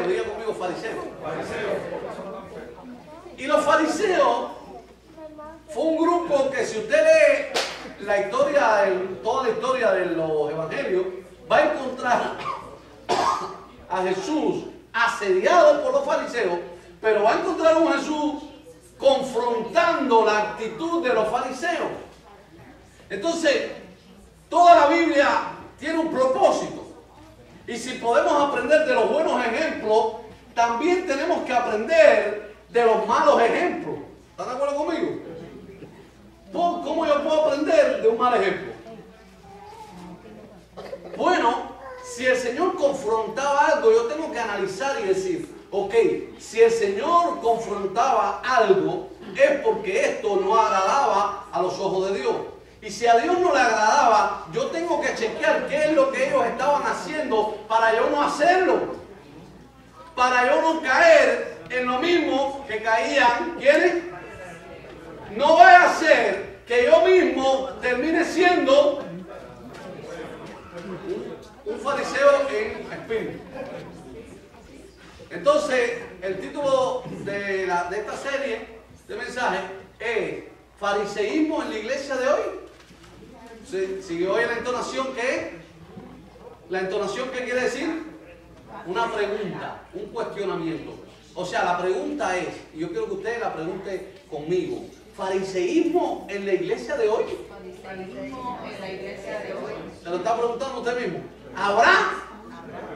fariseos, diga conmigo fariseos. Y los fariseos fue un grupo que, si usted lee la historia, toda la historia de los evangelios, va a encontrar a Jesús asediado por los fariseos, pero va a encontrar a un Jesús confrontando la actitud de los fariseos. Entonces, toda la Biblia tiene un propósito. Y si podemos aprender de los buenos ejemplos, también tenemos que aprender de los malos ejemplos. ¿Están de acuerdo conmigo? ¿Cómo yo puedo aprender de un mal ejemplo? Bueno, si el Señor confrontaba algo, yo tengo que analizar y decir, ok, si el Señor confrontaba algo, es porque esto no agradaba a los ojos de Dios. Y si a Dios no le agradaba, yo tengo que chequear qué es lo que ellos estaban haciendo para yo no hacerlo. Para yo no caer en lo mismo que caían, ¿quiénes? No vaya a ser que yo mismo termine siendo un fariseo en espíritu. Entonces, el título de esta serie de mensajes es ¿fariseísmo en la iglesia de hoy? Si oye la entonación, ¿qué es? ¿La entonación qué quiere decir? Una pregunta, un cuestionamiento. O sea, la pregunta es, y yo quiero que usted la pregunte conmigo, ¿fariseísmo en la iglesia de hoy? Fariseísmo en la iglesia de hoy. ¿Se lo está preguntando usted mismo? ¿Habrá?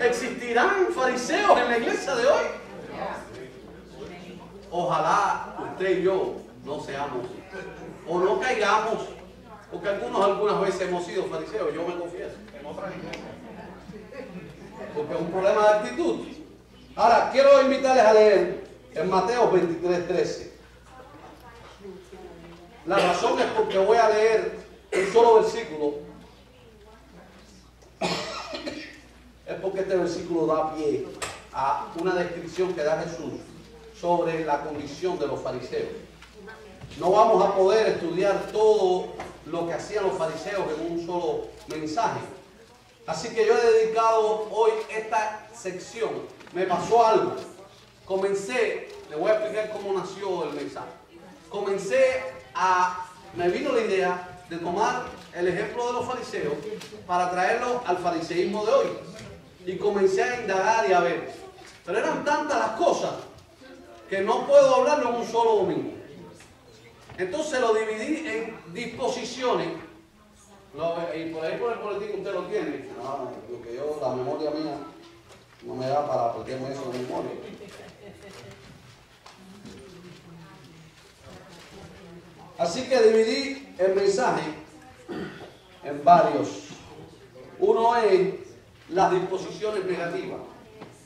¿Existirán fariseos en la iglesia de hoy? Ojalá usted y yo no seamos o no caigamos, porque algunas veces hemos sido fariseos, yo me confieso, en otras iglesias, porque es un problema de actitud. Ahora, quiero invitarles a leer en Mateo 23:13. La razón es porque voy a leer un solo versículo, es porque este versículo da pie a una descripción que da Jesús sobre la condición de los fariseos. No vamos a poder estudiar todo lo que hacían los fariseos en un solo mensaje. Así que yo he dedicado hoy esta sección. Me pasó algo. Le voy a explicar cómo nació el mensaje. Me vino la idea de tomar el ejemplo de los fariseos para traerlo al fariseísmo de hoy. Y comencé a indagar y a ver. Pero eran tantas las cosas que no puedo hablarlo en un solo domingo. Entonces lo dividí en disposiciones. Y por ahí por el boletín usted lo tiene. No, porque la memoria mía no me da para aprenderme eso de memoria. Así que dividí el mensaje en varios. Uno es las disposiciones negativas.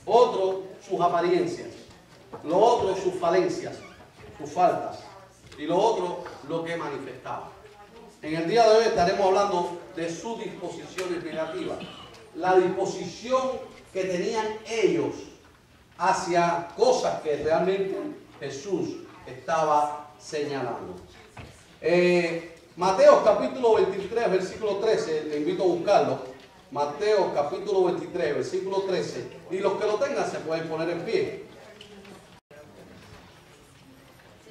Otro, sus apariencias. Lo otro, sus falencias, sus faltas. Y lo otro, lo que manifestaba. En el día de hoy estaremos hablando de sus disposiciones negativas. La disposición que tenían ellos hacia cosas que realmente Jesús estaba señalando. Mateo capítulo 23, versículo 13, le invito a buscarlo. Mateo capítulo 23, versículo 13. Y los que lo tengan se pueden poner en pie.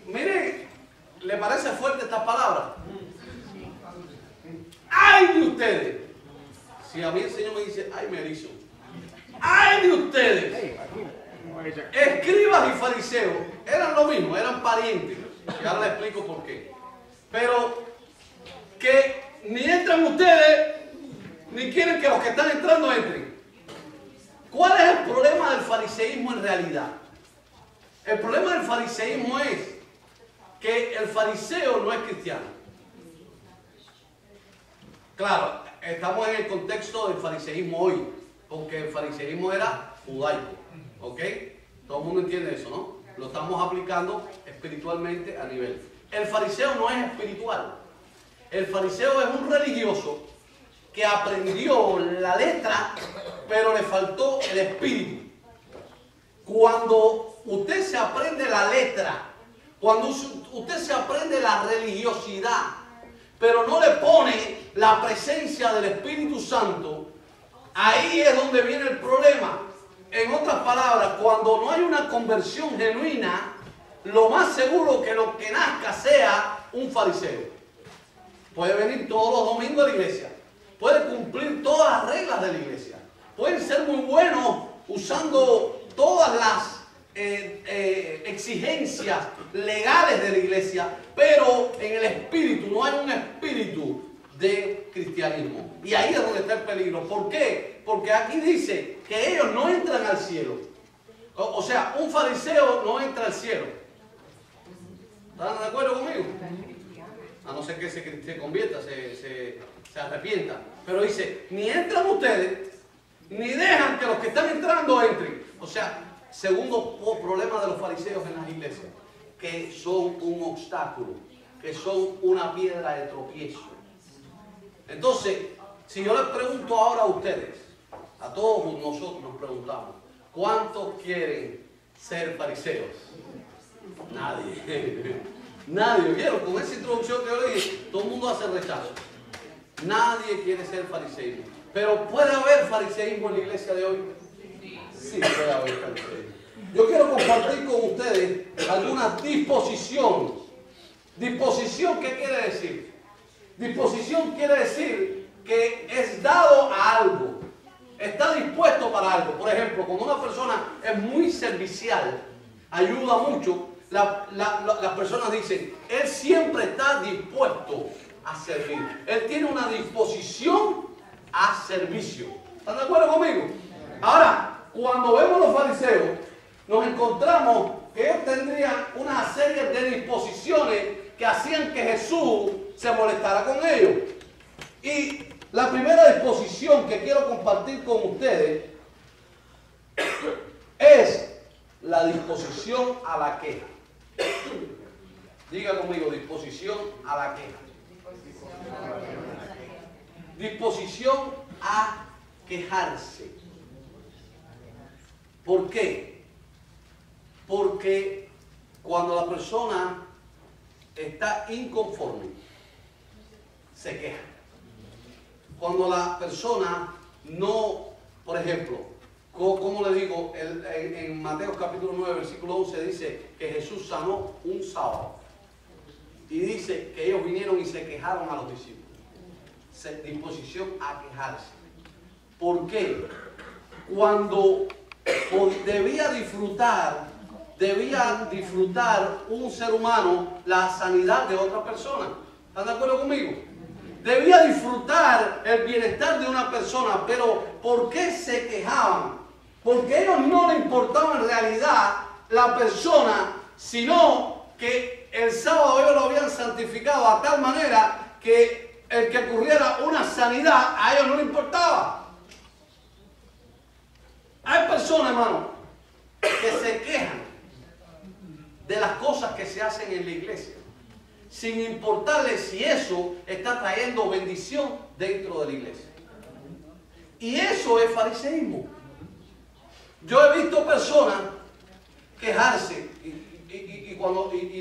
Mire, ¿le parece fuerte esta palabra? ¡Ay de ustedes! Si a mí el Señor me dice, ¡ay, me erizo! ¡Ay de ustedes! Escribas y fariseos eran lo mismo, eran parientes. Y ahora les explico por qué. Pero que ni entran ustedes, ni quieren que los que están entrando entren. ¿Cuál es el problema del fariseísmo en realidad? El problema del fariseísmo es que el fariseo no es cristiano. Claro, estamos en el contexto del fariseísmo hoy, porque el fariseísmo era judaico, ¿ok? Todo el mundo entiende eso, ¿no? Lo estamos aplicando espiritualmente a nivel. El fariseo no es espiritual. El fariseo es un religioso que aprendió la letra, pero le faltó el espíritu. Cuando usted se aprende la letra, cuando usted se aprende la religiosidad, pero no le pone la presencia del Espíritu Santo, ahí es donde viene el problema. En otras palabras, cuando no hay una conversión genuina, lo más seguro que lo que nazca sea un fariseo. Puede venir todos los domingos a la iglesia, puede cumplir todas las reglas de la iglesia, pueden ser muy buenos usando todas las exigencias legales de la iglesia, pero en el espíritu no hay un espíritu de cristianismo. Y ahí es donde está el peligro. ¿Por qué? Porque aquí dice que ellos no entran al cielo. O sea, un fariseo no entra al cielo. ¿Están de acuerdo conmigo? A no ser que se convierta, se arrepienta. Pero dice, ni entran ustedes, ni dejan que los que están entrando entren. O sea, segundo problema de los fariseos en las iglesias, que son un obstáculo, que son una piedra de tropiezo. Entonces, si yo les pregunto ahora a ustedes, a todos nosotros nos preguntamos, ¿cuántos quieren ser fariseos? Nadie. Nadie. ¿Vieron? Con esa introducción que yo le dije, todo el mundo hace rechazo. Nadie quiere ser fariseísmo. Pero ¿puede haber fariseísmo en la iglesia de hoy? Sí, puede haber fariseísmo. Yo quiero compartir con ustedes alguna disposición. ¿Disposición qué quiere decir? Disposición quiere decir que es dado a algo. Está dispuesto para algo. Por ejemplo, cuando una persona es muy servicial, ayuda mucho, las personas dicen, él siempre está dispuesto a servir. Él tiene una disposición a servicio. ¿Están de acuerdo conmigo? Ahora, cuando vemos los fariseos, nos encontramos que ellos tendrían una serie de disposiciones que hacían que Jesús se molestara con ellos. Y la primera disposición que quiero compartir con ustedes es la disposición a la queja. Diga conmigo, disposición a la queja. Disposición a quejarse. ¿Por qué? Porque cuando la persona está inconforme, se queja. Cuando la persona no, por ejemplo, como le digo, en Mateo capítulo 9, versículo 11 dice que Jesús sanó un sábado. Y dice que ellos vinieron y se quejaron a los discípulos. Disposición a quejarse. ¿Por qué? Cuando debía disfrutar un ser humano la sanidad de otra persona. ¿Están de acuerdo conmigo? Debía disfrutar el bienestar de una persona, pero ¿por qué se quejaban? Porque a ellos no les importaba en realidad la persona, sino que el sábado ellos lo habían santificado a tal manera que el que ocurriera una sanidad a ellos no les importaba. Hay personas, hermano, que se quejan de las cosas que se hacen en la iglesia, sin importarles si eso está trayendo bendición dentro de la iglesia. Y eso es fariseísmo. Yo he visto personas quejarse y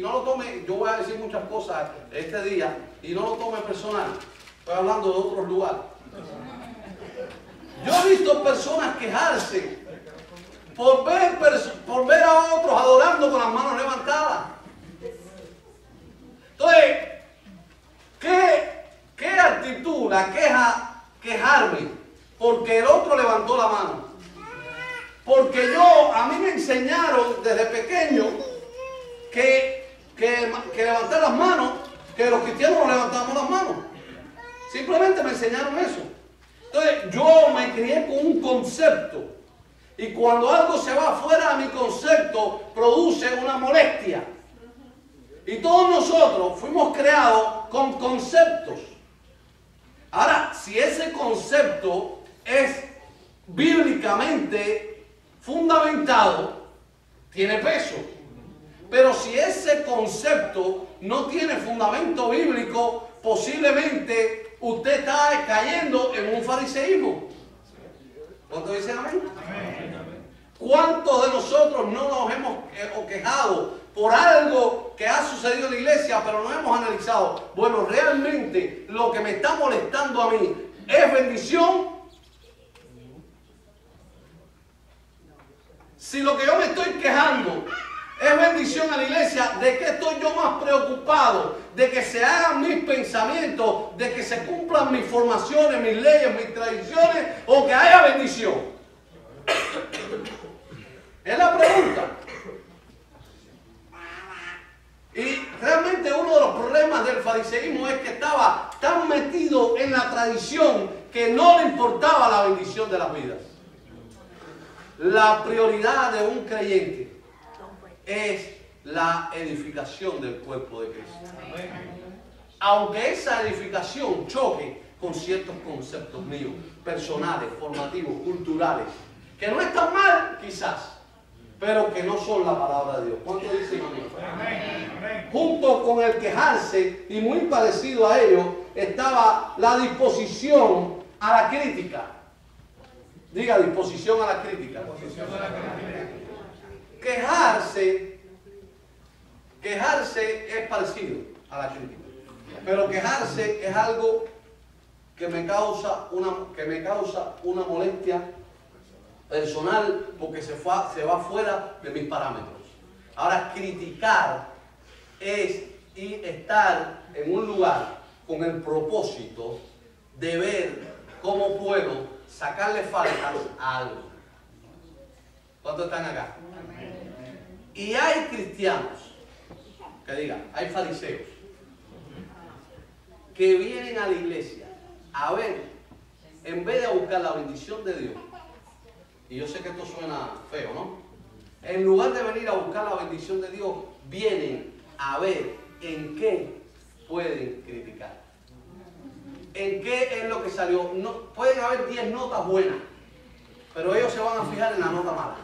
no lo tome, yo voy a decir muchas cosas este día y no lo tome personal. Estoy hablando de otros lugares. Yo he visto personas quejarse por ver a otros adorando con las manos levantadas. Entonces, ¿qué actitud la quejarme? Porque el otro levantó la mano. Porque a mí me enseñaron desde pequeño que levantar las manos, que los cristianos no levantamos las manos. Simplemente me enseñaron eso. Entonces, yo me crié con un concepto. Y cuando algo se va fuera de mi concepto, produce una molestia. Y todos nosotros fuimos creados con conceptos. Ahora, si ese concepto es bíblicamente fundamentado, tiene peso. Pero si ese concepto no tiene fundamento bíblico, posiblemente usted está cayendo en un fariseísmo. ¿Cuántos dicen amén? ¿Cuántos de nosotros no nos hemos quejado por algo que ha sucedido en la iglesia, pero no hemos analizado? Bueno, realmente lo que me está molestando a mí es bendición Si lo que yo me estoy quejando es bendición a la iglesia, ¿de qué estoy yo más preocupado? De que se hagan mis pensamientos, de que se cumplan mis formaciones, mis leyes, mis tradiciones, o que haya bendición. Es la pregunta. Y realmente uno de los problemas del fariseísmo es que estaba tan metido en la tradición que no le importaba la bendición de las vidas. La prioridad de un creyente es la edificación del cuerpo de Cristo. Aunque esa edificación choque con ciertos conceptos míos, personales, formativos, culturales, que no están mal quizás, pero que no son la palabra de Dios. ¿Cuánto dicen amén? Junto con el quejarse, y muy parecido a ello, estaba la disposición a la crítica. Diga, disposición a la crítica. Quejarse es parecido a la crítica, pero quejarse es algo que me causa una molestia personal porque se va fuera de mis parámetros. Ahora, criticar es estar en un lugar con el propósito de ver cómo puedo sacarle faltas a algo. ¿Cuántos están acá? Y hay cristianos, que digan, hay fariseos, que vienen a la iglesia a ver, en vez de buscar la bendición de Dios, y yo sé que esto suena feo, ¿no? En lugar de venir a buscar la bendición de Dios, vienen a ver en qué pueden criticar. ¿En qué es lo que salió? No, pueden haber 10 notas buenas, pero ellos se van a fijar en la nota mala.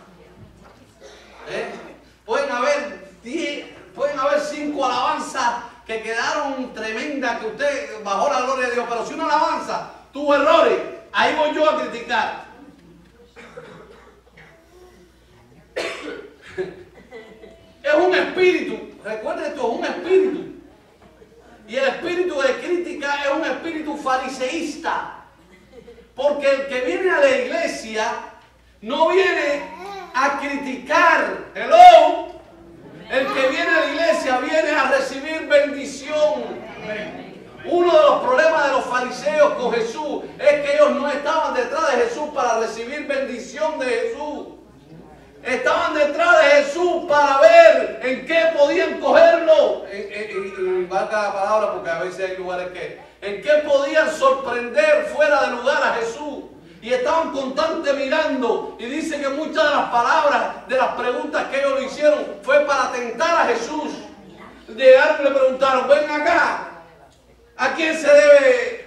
Pueden haber 5 alabanzas que quedaron tremendas, que usted bajó la gloria de Dios, pero si una alabanza tuvo errores, ahí voy yo a criticar. Es un espíritu, recuerden esto, es un espíritu. Y el espíritu de crítica es un espíritu fariseísta. Porque el que viene a la iglesia no viene a criticar. Hello. El que viene a la iglesia viene a recibir bendición. Uno de los problemas de los fariseos con Jesús es que ellos no estaban detrás de Jesús para recibir bendición de Jesús. Estaban detrás de Jesús para ver en qué podían cogerlo. Valga la palabra porque a veces hay lugares en qué podían sorprender fuera de lugar a Jesús. Y estaban constantemente mirando. Y dice que muchas de las palabras, de las preguntas que ellos le hicieron, fue para tentar a Jesús. Llegaron y le preguntaron, ven acá, ¿a quién se debe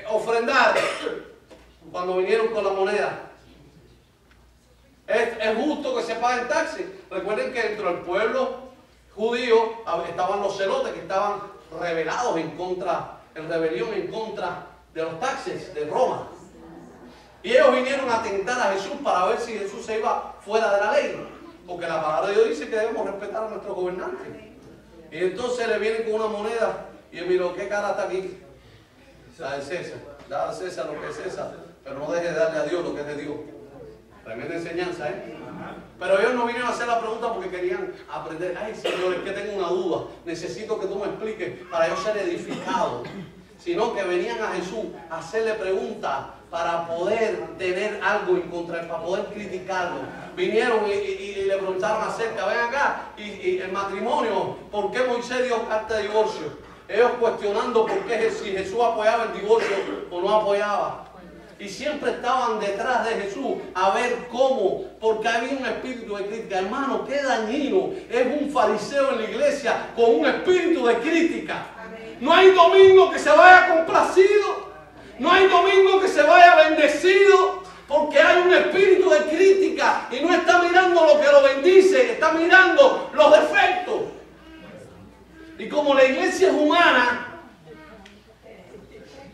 ofrendar? Cuando vinieron con la moneda. ¿Es justo que se paguen taxes? Recuerden que dentro del pueblo judío estaban los celotes que estaban rebelados en rebelión en contra de los taxes de Roma. Y ellos vinieron a tentar a Jesús para ver si Jesús se iba fuera de la ley. Porque la palabra de Dios dice que debemos respetar a nuestros gobernantes. Y entonces le vienen con una moneda y él miró, ¿qué cara está aquí? La de César. Da a César lo que es César, pero no deje de darle a Dios lo que es de Dios. Tremenda enseñanza, ¿eh? Pero ellos no vinieron a hacer la pregunta porque querían aprender. Ay, Señor, es que tengo una duda. Necesito que tú me expliques para yo ser edificado. Sino que venían a Jesús a hacerle preguntas para poder tener algo en contra él, para poder criticarlo. Vinieron y le preguntaron acerca, ven acá, y el matrimonio, ¿por qué Moisés dio carta de divorcio? Ellos cuestionando por qué si Jesús apoyaba el divorcio o no apoyaba. Y siempre estaban detrás de Jesús a ver cómo, porque había un espíritu de crítica. Hermano, qué dañino es un fariseo en la iglesia con un espíritu de crítica. No hay domingo que se vaya complacido, no hay domingo que se vaya bendecido, porque hay un espíritu de crítica y no está mirando lo que lo bendice, está mirando los defectos. Y como la iglesia es humana,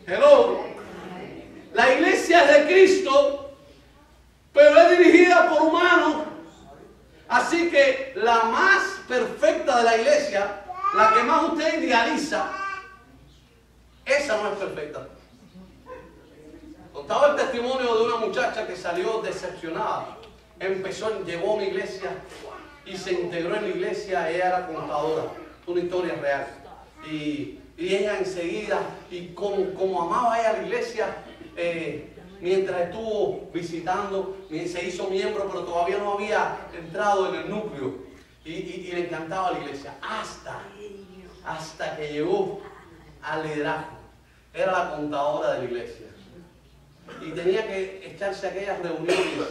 hello, la iglesia es de Cristo, pero es dirigida por humanos. Así que la más perfecta de la iglesia, la que más usted idealiza, esa no es perfecta. Contaba el testimonio de una muchacha que salió decepcionada llegó a una iglesia y se integró en la iglesia. Ella era contadora, una historia real. Y ella enseguida, y como amaba ella la iglesia, mientras estuvo visitando, se hizo miembro, pero todavía no había entrado en el núcleo. Y le encantaba la iglesia, hasta que llegó al liderazgo. Era la contadora de la iglesia. Y tenía que echarse aquellas reuniones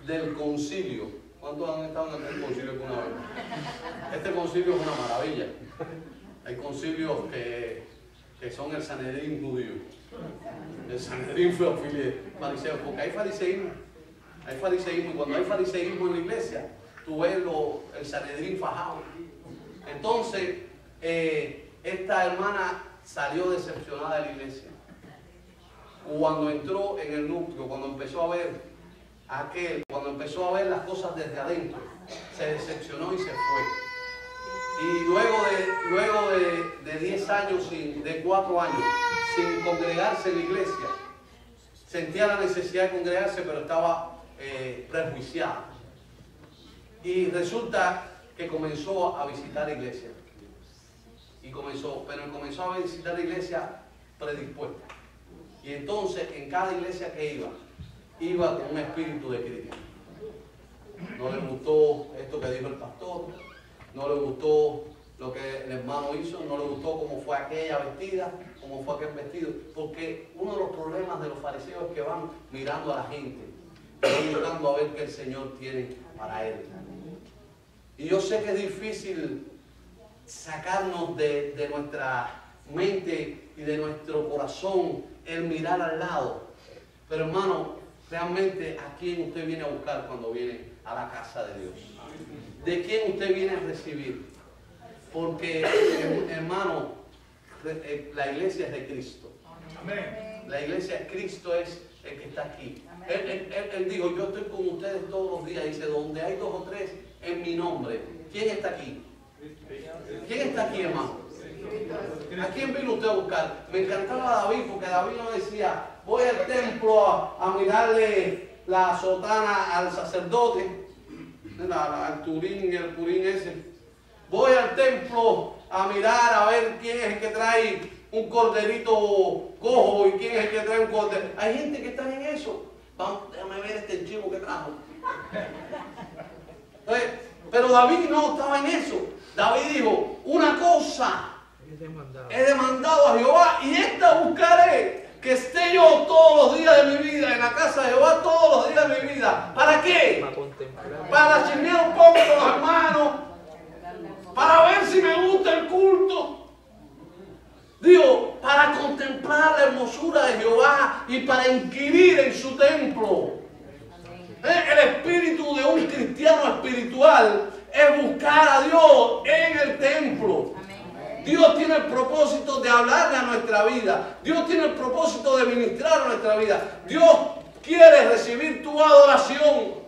del concilio. ¿Cuántos han estado en el concilio alguna vez? Este concilio es una maravilla. Hay concilios que son el Sanedrín judío. El Sanedrín fariseo, porque hay fariseísmo. Hay fariseísmo, y cuando hay fariseísmo en la iglesia, tú ves el Sanedrín fajado. Entonces, esta hermana salió decepcionada de la iglesia. Cuando entró en el núcleo, cuando empezó a ver cuando empezó a ver las cosas desde adentro, se decepcionó y se fue. Y luego de 10 años, de 4 años, sin congregarse en la iglesia, sentía la necesidad de congregarse, pero estaba prejuiciada. Y resulta que comenzó a visitar la iglesia. Pero comenzó a visitar la iglesia predispuesta. Y entonces, en cada iglesia que iba con un espíritu de crítica. No le gustó esto que dijo el pastor, no le gustó lo que el hermano hizo, no le gustó cómo fue aquella vestida, cómo fue aquel vestido. Porque uno de los problemas de los fariseos es que van mirando a la gente, van buscando a ver qué el Señor tiene para él. Y yo sé que es difícil sacarnos de nuestra mente y de nuestro corazón el mirar al lado. Pero hermano, realmente, ¿a quién usted viene a buscar cuando viene a la casa de Dios? ¿De quién usted viene a recibir? Porque, hermano, la iglesia es de Cristo. La iglesia de Cristo es el que está aquí. Él dijo, yo estoy con ustedes todos los días. Dice, donde hay 2 o 3 en mi nombre. ¿Quién está aquí? ¿Quién está aquí, hermano? ¿A quién vino usted a buscar? Me encantaba David, porque David no decía, voy al templo a mirarle la sotana al sacerdote, al turín y el purín ese. Voy al templo a mirar a ver quién es el que trae un corderito cojo y quién es el que trae un cordero. Hay gente que está en eso. Vamos, déjame ver este chivo que trajo. Entonces, pero David no estaba en eso. David dijo, una cosa he demandado a Jehová, y esta buscaré, que esté yo todos los días de mi vida en la casa de Jehová, todos los días de mi vida. ¿Para qué? Para chismear un poco con los hermanos, para ver si me gusta el culto. Digo, para contemplar la hermosura de Jehová y para inquirir en su templo. El espíritu de un cristiano espiritual es buscar a Dios en el templo. Dios tiene el propósito de hablarle a nuestra vida. Dios tiene el propósito de ministrar a nuestra vida. Dios quiere recibir tu adoración.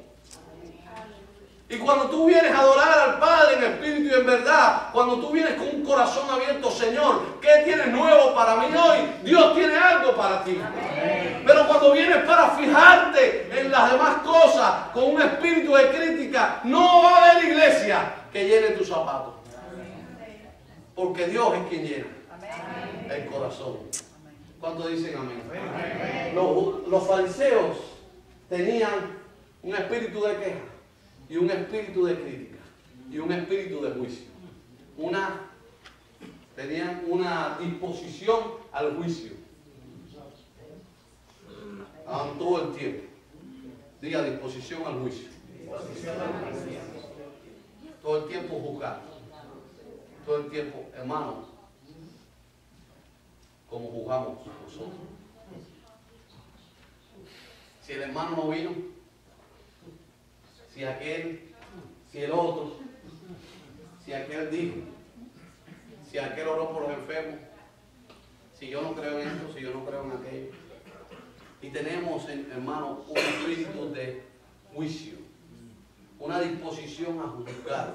Y cuando tú vienes a adorar al Padre en espíritu y en verdad, cuando tú vienes con un corazón abierto, Señor, ¿qué tienes nuevo para mí hoy? Dios tiene algo para ti. Amén. Pero cuando vienes para fijarte en las demás cosas, con un espíritu de crítica, no va a haber iglesia que llene tus zapatos. Porque Dios es quien llena el corazón. ¿Cuántos dicen amén? Los fariseos tenían un espíritu de queja y un espíritu de crítica y un espíritu de juicio. Tenían una disposición al juicio. Todo el tiempo. Diga, disposición al juicio. Todo el tiempo juzgando. Todo el tiempo, hermano, como juzgamos nosotros. Si el hermano no vino, si el otro, si aquel dijo, si aquel oró por los enfermos, si yo no creo en esto, si yo no creo en aquello. Y tenemos, hermano, un espíritu de juicio, una disposición a juzgar.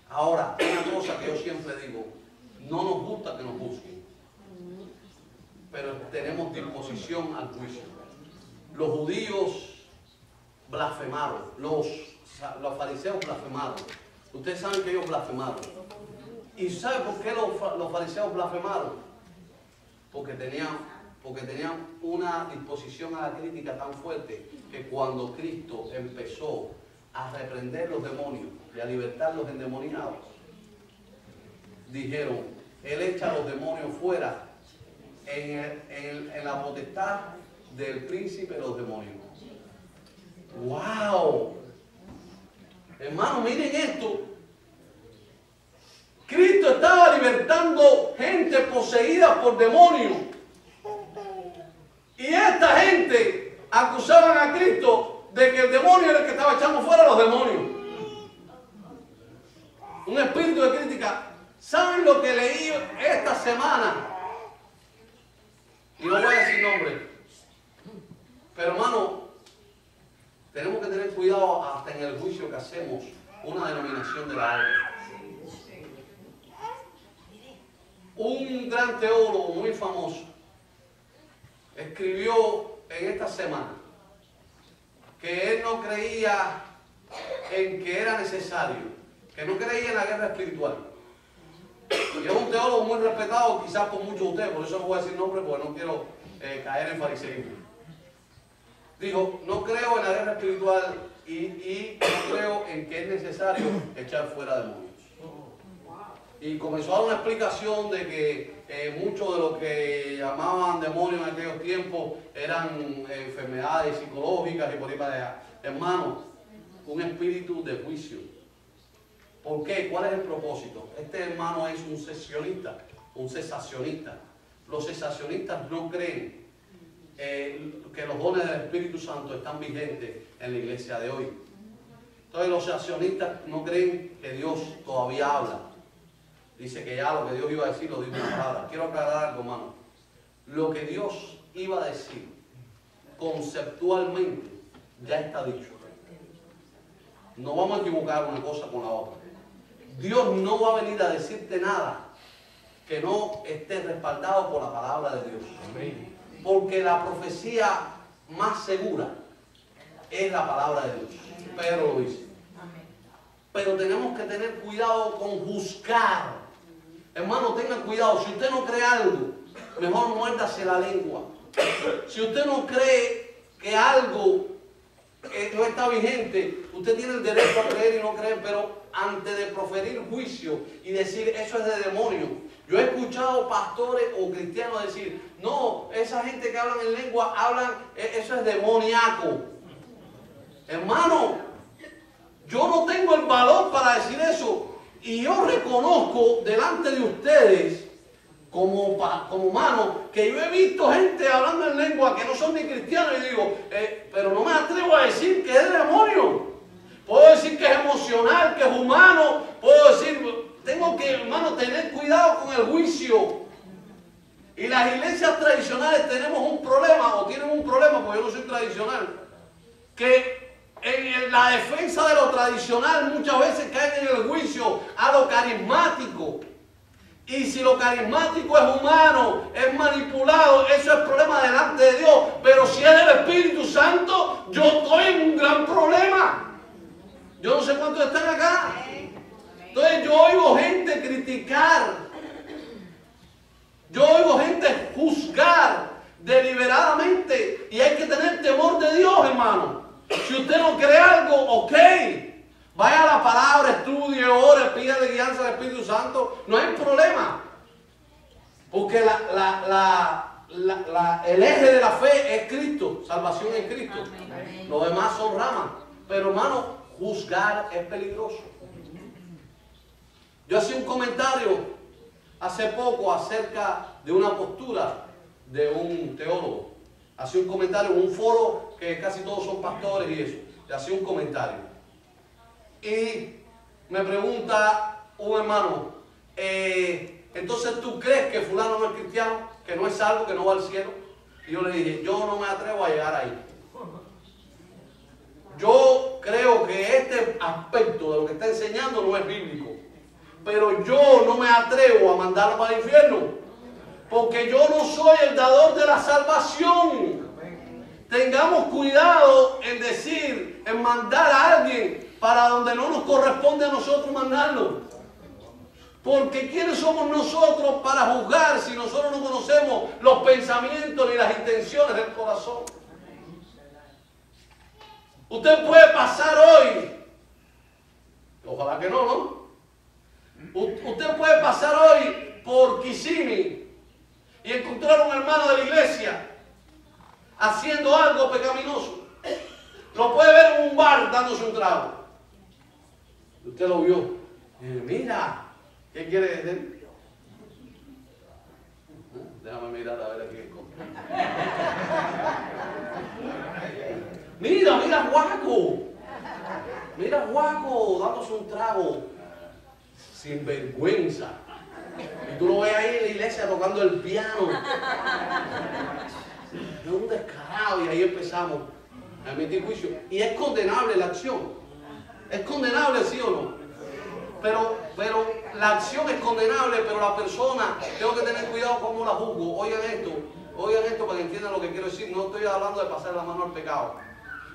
Ahora, una cosa que yo siempre digo, no nos gusta que nos juzguen, pero tenemos disposición al juicio. Los judíos blasfemaron. Los fariseos blasfemaron. Ustedes saben que ellos blasfemaron. ¿Y saben por qué los fariseos blasfemaron? Porque tenían una disposición a la crítica tan fuerte que cuando Cristo empezó a reprender los demonios y a libertar los endemoniados, dijeron, Él echa a los demonios fuera en la potestad del príncipe de los demonios. ¡Wow! Hermanos, miren esto. Cristo estaba libertando gente poseída por demonios. Y esta gente acusaban a Cristo de que el demonio era el que estaba echando fuera a los demonios. Un espíritu de crítica. ¿Saben lo que leí esta semana? Y no voy a decir nombre. Pero hermano, tenemos que tener cuidado hasta en el juicio que hacemos una denominación de la alma. Un gran teólogo muy famoso escribió en esta semana que él no creía en que era necesario, que no creía en la guerra espiritual. Y es un teólogo muy respetado quizás por muchos de ustedes, por eso no voy a decir nombre porque no quiero caer en fariseísmo. Dijo, no creo en la guerra espiritual y no creo en que es necesario echar fuera demonios. Y comenzó a dar una explicación de que muchos de lo que llamaban demonios en aquellos tiempos eran enfermedades psicológicas y por ahí para allá. Hermanos, un espíritu de juicio. ¿Por qué? ¿Cuál es el propósito? Este hermano es un cesacionista. Los cesacionistas no creen que los dones del Espíritu Santo están vigentes en la iglesia de hoy. Entonces los cesacionistas no creen que Dios todavía habla. Dice que ya lo que Dios iba a decir lo dijo en la palabra. Quiero aclarar algo, hermano. Lo que Dios iba a decir conceptualmente ya está dicho. No vamos a equivocar una cosa con la otra. Dios no va a venir a decirte nada que no esté respaldado por la palabra de Dios. Porque la profecía más segura es la palabra de Dios. Pedro lo dice. Pero tenemos que tener cuidado con juzgar. Hermano, tengan cuidado. Si usted no cree algo, mejor muérdase la lengua. Si usted no cree que algo no está vigente, usted tiene el derecho a creer y no creer, pero antes de proferir juicio y decir eso es de demonio. Yo he escuchado pastores o cristianos decir, no, esa gente que hablan en lengua, eso es demoníaco. Hermano, yo no tengo el valor para decir eso. Y yo reconozco delante de ustedes, como humano, que yo he visto gente hablando en lengua que no son ni cristianos y digo, pero no me atrevo a decir que es demonio. Puedo decir que es emocional, que es humano. Puedo decir, tengo que, hermano, tener cuidado con el juicio. Y las iglesias tradicionales tenemos un problema, o tienen un problema, porque yo no soy tradicional, que en la defensa de lo tradicional muchas veces caen en el juicio a lo carismático. Y si lo carismático es humano, es manipulado, eso es problema delante de Dios. Pero si es el Espíritu Santo, yo estoy en un gran problema. Yo no sé cuántos están acá. Entonces yo oigo gente criticar. Yo oigo gente juzgar deliberadamente. Y hay que tener temor de Dios, hermano. Si usted no cree algo, ok. Vaya a la palabra, estudie, ore, pídale guianza al Espíritu Santo. No hay problema. Porque el eje de la fe es Cristo. Salvación en Cristo. Los demás son ramas. Pero hermano, juzgar es peligroso. Yo hacía un comentario hace poco acerca de una postura de un teólogo. Hacía un comentario en un foro que casi todos son pastores y eso. Le hacía un comentario. Y me pregunta un hermano, entonces ¿tú crees que fulano no es cristiano? ¿Que no es salvo, que no va al cielo? Y yo le dije, yo no me atrevo a llegar ahí. Yo creo que este aspecto de lo que está enseñando no es bíblico. Pero yo no me atrevo a mandarlo para el infierno. Porque yo no soy el dador de la salvación. Tengamos cuidado en decir, en mandar a alguien para donde no nos corresponde a nosotros mandarlo. Porque ¿quiénes somos nosotros para juzgar si nosotros no conocemos los pensamientos ni las intenciones del corazón? Usted puede pasar hoy, ojalá que no, ¿no? Usted puede pasar hoy por Kissimmee y encontrar a un hermano de la iglesia haciendo algo pecaminoso. Lo puede ver en un bar dándose un trago. Usted lo vio. Mira, ¿qué quiere decir? Déjame mirar a ver aquí qué cosa. Mira, guaco. Mira, guaco, dándose un trago. Sin vergüenza. Y tú lo ves ahí en la iglesia tocando el piano. Es un descarado y ahí empezamos a emitir juicio. Y es condenable la acción. Es condenable, sí o no. Pero la acción es condenable, pero la persona, tengo que tener cuidado cómo la juzgo. Oigan esto para que entiendan lo que quiero decir. No estoy hablando de pasar la mano al pecado.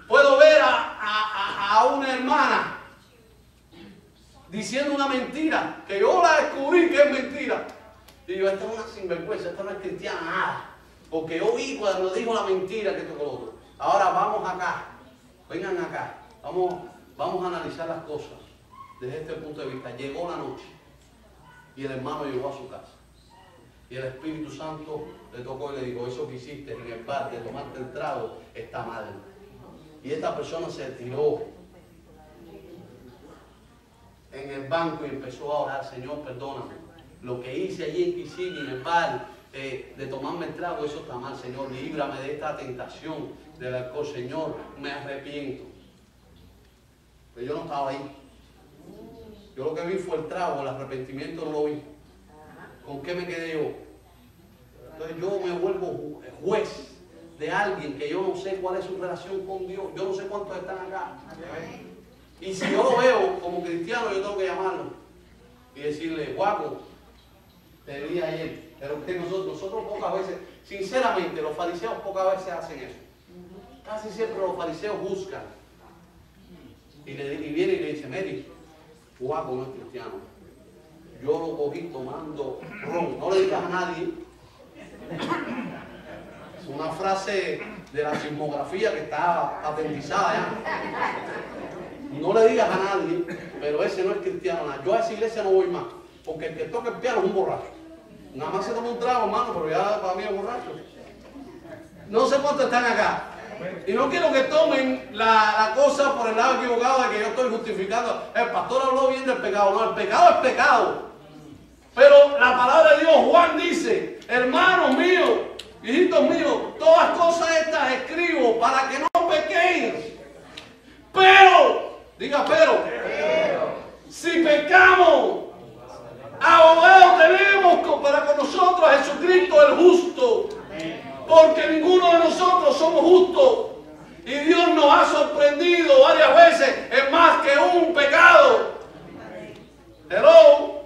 Puedo ver a una hermana diciendo una mentira, que yo la descubrí que es mentira. Y yo, esta es una sinvergüenza, esta no es cristiana, nada. Porque yo vi cuando dijo la mentira que tocó lo otro. Ahora vamos acá, vengan acá, vamos a analizar las cosas desde este punto de vista. Llegó la noche y el hermano llegó a su casa. Y el Espíritu Santo le tocó y le dijo, eso que hiciste en el bar de tomarte el trago está mal. Y esta persona se tiró en el banco y empezó a orar, Señor, perdóname. Lo que hice allí en Kissimmee, en el bar, de tomarme el trago, eso está mal, Señor. Líbrame de esta tentación del alcohol, Señor, me arrepiento. Pero yo no estaba ahí. Yo lo que vi fue el trago, el arrepentimiento no lo vi. ¿Con qué me quedé yo? Entonces yo me vuelvo juez de alguien que yo no sé cuál es su relación con Dios. Yo no sé cuántos están acá. Y si yo lo veo como cristiano, yo tengo que llamarlo y decirle, guapo, te di ayer. Pero que nosotros pocas veces, sinceramente, los fariseos pocas veces hacen eso. Casi siempre los fariseos buscan. Y viene y le dice, Mary, guapo no es cristiano. Yo lo cogí tomando ron. No le digas a nadie. Es una frase de la sismografía que está patentizada ya. No le digas a nadie, pero ese no es cristiano. Yo a esa iglesia no voy más, porque el que toca el piano es un borracho. Nada más se toma un trago, hermano, pero ya para mí es borracho. No sé cuántos están acá. Y no quiero que tomen la cosa por el lado equivocado de que yo estoy justificando. El pastor habló bien del pecado. No, el pecado es pecado. Pero la palabra de Dios, Juan dice, hermanos míos, hijitos míos, todas cosas estas escribo para que no pequéis. Pero, diga pero, si pecamos, abogado tenemos para con nosotros a Jesucristo el justo. Porque ninguno de nosotros somos justos. Y Dios nos ha sorprendido varias veces en más que un pecado. Hello.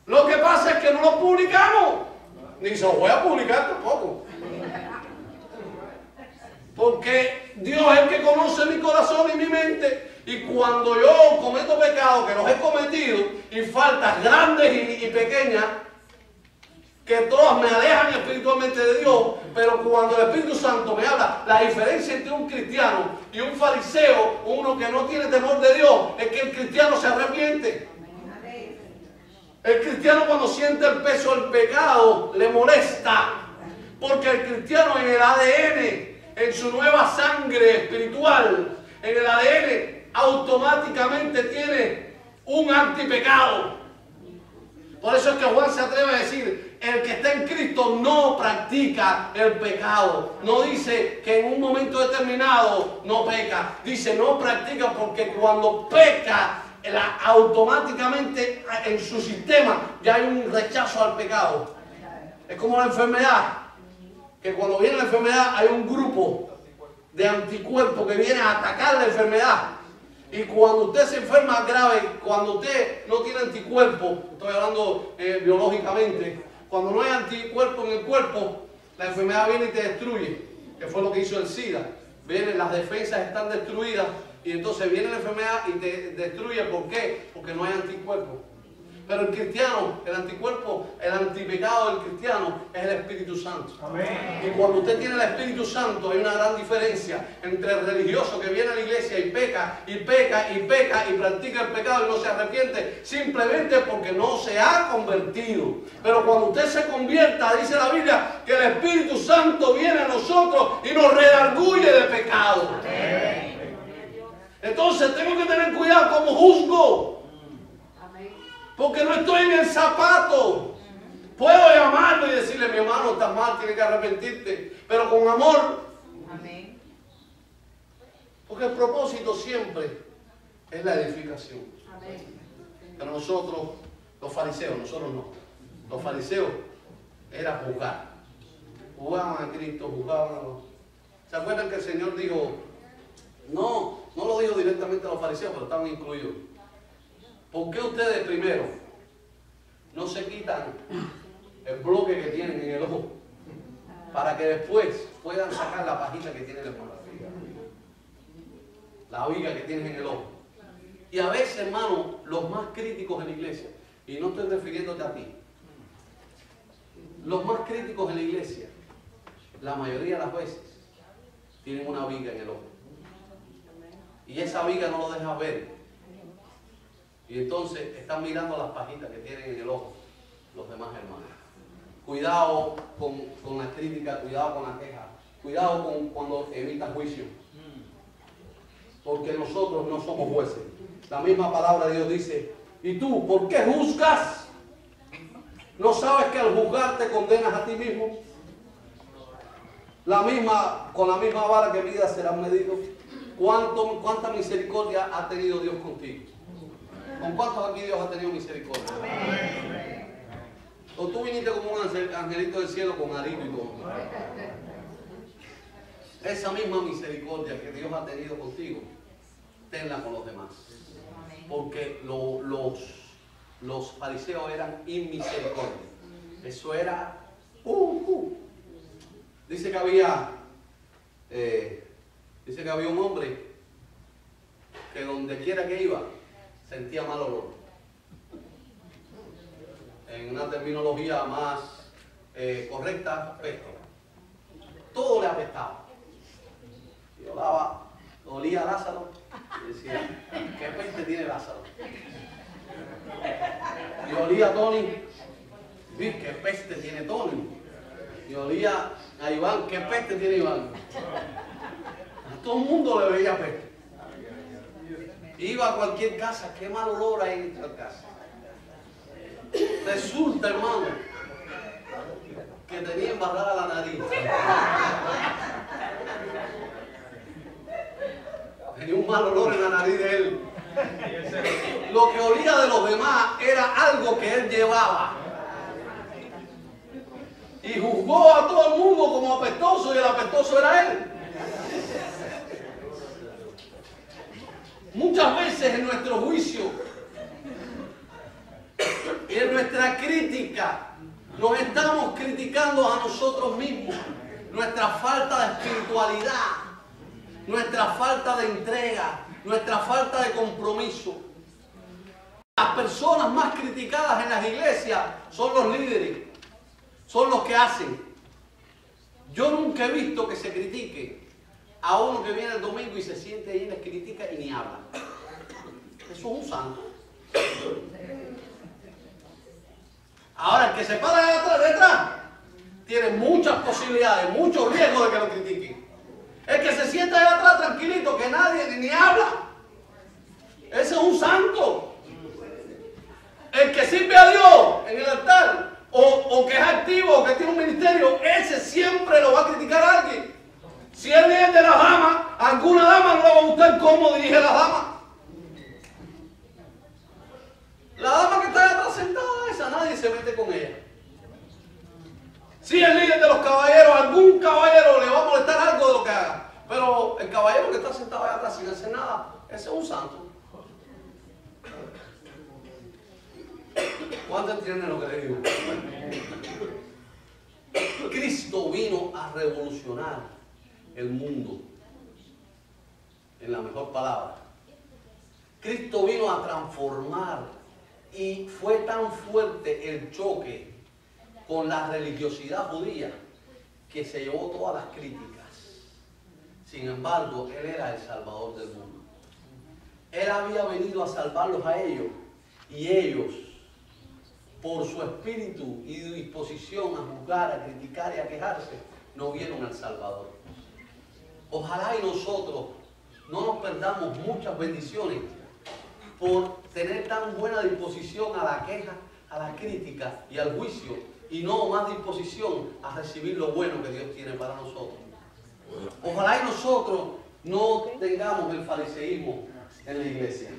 Lo que pasa es que no lo publicamos. Ni se lo voy a publicar tampoco. Porque Dios es el que conoce mi corazón y mi mente. Y cuando yo cometo pecados que los he cometido y faltas grandes y pequeñas, que todas me alejan espiritualmente de Dios, pero cuando el Espíritu Santo me habla, la diferencia entre un cristiano y un fariseo, uno que no tiene temor de Dios, es que el cristiano se arrepiente. El cristiano cuando siente el peso del pecado le molesta, porque el cristiano en el ADN, en su nueva sangre espiritual, en el ADN automáticamente tiene un antipecado. Por eso es que Juan se atreve a decir, el que está en Cristo no practica el pecado. No dice que en un momento determinado no peca. Dice no practica porque cuando peca, automáticamente en su sistema ya hay un rechazo al pecado. Es como la enfermedad, que cuando viene la enfermedad hay un grupo de anticuerpos que viene a atacar la enfermedad. Y cuando usted se enferma grave, cuando usted no tiene anticuerpos, estoy hablando biológicamente, cuando no hay anticuerpos en el cuerpo, la enfermedad viene y te destruye. que fue lo que hizo el SIDA. Vienen, las defensas están destruidas y entonces viene la enfermedad y te destruye. ¿Por qué? Porque no hay anticuerpos. Pero el cristiano, el anticuerpo, el antipecado del cristiano es el Espíritu Santo. Amén. Y cuando usted tiene el Espíritu Santo hay una gran diferencia entre el religioso que viene a la iglesia y peca, y peca, y peca, y practica el pecado y no se arrepiente, simplemente porque no se ha convertido. Pero cuando usted se convierta, dice la Biblia, que el Espíritu Santo viene a nosotros y nos redarguye de pecado. Amén. Entonces tengo que tener cuidado como juzgo. Porque no estoy en el zapato. Puedo llamarlo y decirle, mi hermano, estás mal, tienes que arrepentirte. Pero con amor. Amén. Porque el propósito siempre es la edificación. Amén. Pero nosotros, los fariseos, nosotros no. Los fariseos era juzgar. Jugaban a Cristo, jugaban a los... ¿Se acuerdan que el Señor dijo? No lo dijo directamente a los fariseos, pero estaban incluidos. ¿Por qué ustedes primero no se quitan el bloque que tienen en el ojo para que después puedan sacar la pajita que tienen en la viga que tienen en el ojo? Y a veces, hermano, los más críticos en la iglesia, y no estoy refiriéndote a ti, los más críticos en la iglesia, la mayoría de las veces, tienen una viga en el ojo. Y esa viga no lo deja ver. Y entonces están mirando las pajitas que tienen en el ojo los demás hermanos. Cuidado con la crítica, cuidado con la queja, cuidado con cuando emitas juicio. Porque nosotros no somos jueces. La misma palabra de Dios dice, ¿y tú por qué juzgas? ¿No sabes que al juzgar te condenas a ti mismo? Con la misma vara que midas serán medidos. ¿Cuánta misericordia ha tenido Dios contigo? ¿Con cuántos aquí Dios ha tenido misericordia? Amén. O tú viniste como un angelito del cielo con arito y todo. Esa misma misericordia que Dios ha tenido contigo, tenla con los demás. Porque los fariseos eran inmisericordia. Eso era... Dice que había un hombre que donde quiera que iba, sentía mal olor. En una terminología más correcta, peste. Todo le apestaba. Y olía a Lázaro y decía, ¿qué peste tiene Lázaro? Y olía a Tony, ¿qué peste tiene Tony? Y olía a Iván, ¿qué peste tiene Iván? A todo el mundo le veía peste. Iba a cualquier casa, qué mal olor hay en esta casa. Resulta, hermano, que tenía embarrada la nariz. Tenía un mal olor en la nariz de él. Lo que olía de los demás era algo que él llevaba. Y juzgó a todo el mundo como apestoso, y el apestoso era él. Muchas veces en nuestro juicio y en nuestra crítica nos estamos criticando a nosotros mismos, nuestra falta de espiritualidad, nuestra falta de entrega, nuestra falta de compromiso. Las personas más criticadas en las iglesias son los líderes, son los que hacen. Yo nunca he visto que se critique a uno que viene el domingo y se siente ahí y les critica y ni habla. Eso es un santo. Ahora, el que se para detrás tiene muchas posibilidades, muchos riesgos de que lo critiquen. El que se sienta ahí atrás tranquilito, que nadie ni habla, ese es un santo. El que sirve a Dios en el altar, o que es activo, o que tiene un ministerio, ese siempre lo va a criticar a alguien. Si él es de las damas, a alguna dama no le va a gustar cómo dirige las damas. La dama que está allá atrás sentada, esa nadie se mete con ella. Si es líder de los caballeros, algún caballero le va a molestar algo de lo que haga. Pero el caballero que está sentado allá atrás sin hacer nada, ese es un santo. ¿Cuánto entienden lo que le digo? Cristo vino a revolucionar el mundo, en la mejor palabra. Cristo vino a transformar y fue tan fuerte el choque con la religiosidad judía que se llevó todas las críticas. Sin embargo, Él era el Salvador del mundo. Él había venido a salvarlos a ellos y ellos, por su espíritu y disposición a juzgar, a criticar y a quejarse, no vieron al Salvador. Ojalá y nosotros no nos perdamos muchas bendiciones por tener tan buena disposición a la queja, a la crítica y al juicio, y no más disposición a recibir lo bueno que Dios tiene para nosotros. Ojalá y nosotros no tengamos el fariseísmo en la iglesia.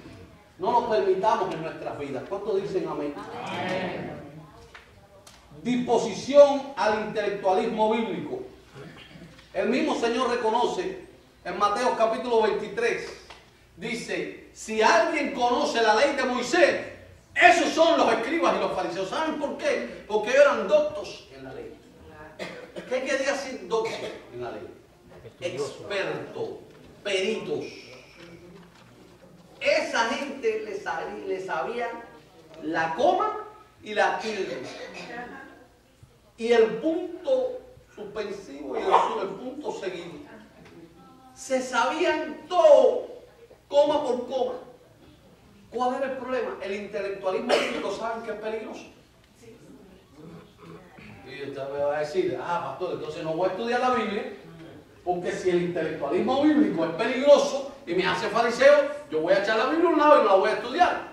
No lo permitamos en nuestras vidas. ¿Cuántos dicen amén? Amén. Disposición al intelectualismo bíblico. El mismo Señor reconoce en Mateo capítulo 23. Dice, si alguien conoce la ley de Moisés, esos son los escribas y los fariseos. ¿Saben por qué? Porque ellos eran doctos en la ley. ¿Qué quiere decir docto en la ley? Experto, peritos. Esa gente le sabía la coma y la tilde. Y el punto suspensivo y el punto seguido. Se sabían todo, coma por coma. ¿Cuál era el problema? El intelectualismo bíblico, ¿saben que es peligroso? Y usted me va a decir, pastor, entonces no voy a estudiar la Biblia, porque si el intelectualismo bíblico es peligroso y me hace fariseo, yo voy a echar la Biblia a un lado y no la voy a estudiar.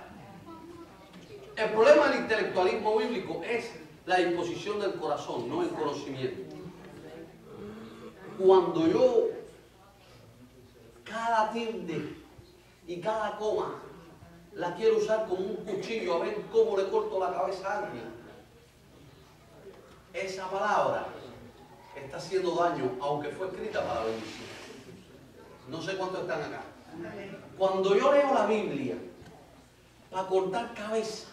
El problema del intelectualismo bíblico es la disposición del corazón, no el conocimiento. Cuando yo, cada tilde y cada coma, la quiero usar como un cuchillo a ver cómo le corto la cabeza a alguien, esa palabra está haciendo daño, aunque fue escrita para bendición. No sé cuántos están acá. Cuando yo leo la Biblia para cortar cabeza,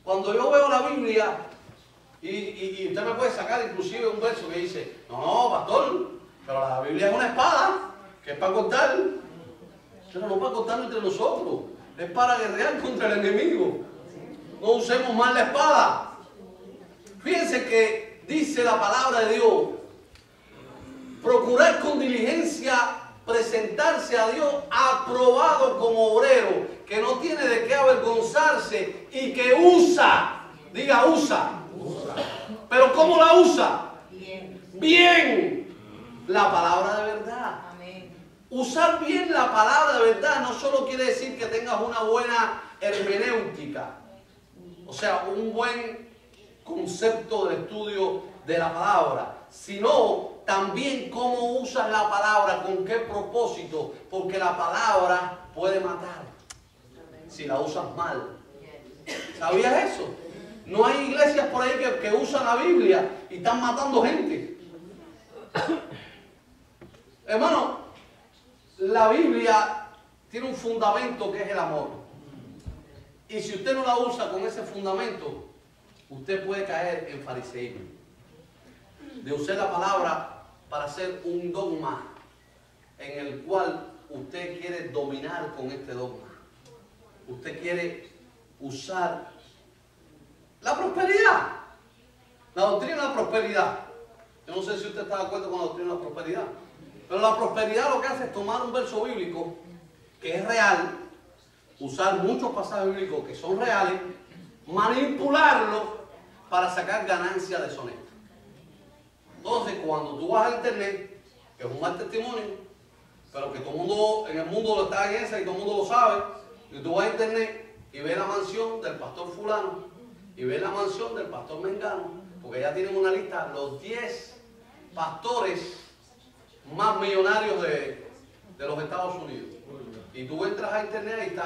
cuando yo veo la Biblia, y usted me puede sacar inclusive un verso que dice, no, pastor, pero la Biblia es una espada, que es para cortar, pero no para cortar entre nosotros, es para guerrear contra el enemigo. No usemos más la espada. Fíjense que dice la palabra de Dios, procurar con diligencia presentarse a Dios aprobado como obrero, que no tiene de qué avergonzarse y que usa, diga usa. Pero ¿cómo la usa? Bien. La palabra de verdad. Usar bien la palabra de verdad no solo quiere decir que tengas una buena hermenéutica, o sea, un buen concepto de estudio de la palabra, sino también cómo usas la palabra, con qué propósito, porque la palabra puede matar si la usas mal. ¿Sabías eso? No hay iglesias por ahí que usan la Biblia y están matando gente. Hermano, la Biblia tiene un fundamento que es el amor. Y si usted no la usa con ese fundamento, usted puede caer en fariseísmo. De usar la palabra para hacer un dogma en el cual usted quiere dominar con este dogma. Usted quiere usar la prosperidad, la doctrina de la prosperidad. Yo no sé si usted está de acuerdo con la doctrina de la prosperidad, pero la prosperidad lo que hace es tomar un verso bíblico que es real, usar muchos pasajes bíblicos que son reales, manipularlo para sacar ganancias deshonestas. Entonces, cuando tú vas a internet, que es un mal testimonio, pero que todo el mundo en el mundo lo está en esa y todo el mundo lo sabe, y tú vas a internet y ves la mansión del pastor fulano y ves la mansión del pastor mengano, porque ya tienen una lista, los 10 pastores más millonarios de los Estados Unidos. Y tú entras a internet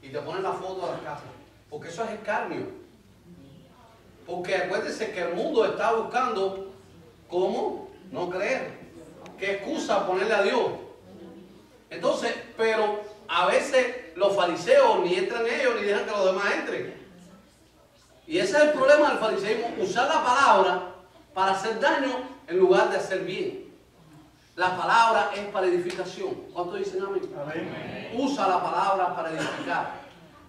y te ponen la foto de las casas, porque eso es escarnio. Porque acuérdense que el mundo está buscando cómo no creer, qué excusa ponerle a Dios. Entonces, pero a veces los fariseos ni entran ellos ni dejan que los demás entren. Y ese es el problema del fariseísmo, usar la palabra para hacer daño en lugar de hacer bien. La palabra es para edificación. ¿Cuántos dicen amén? Amén. Usa la palabra para edificar.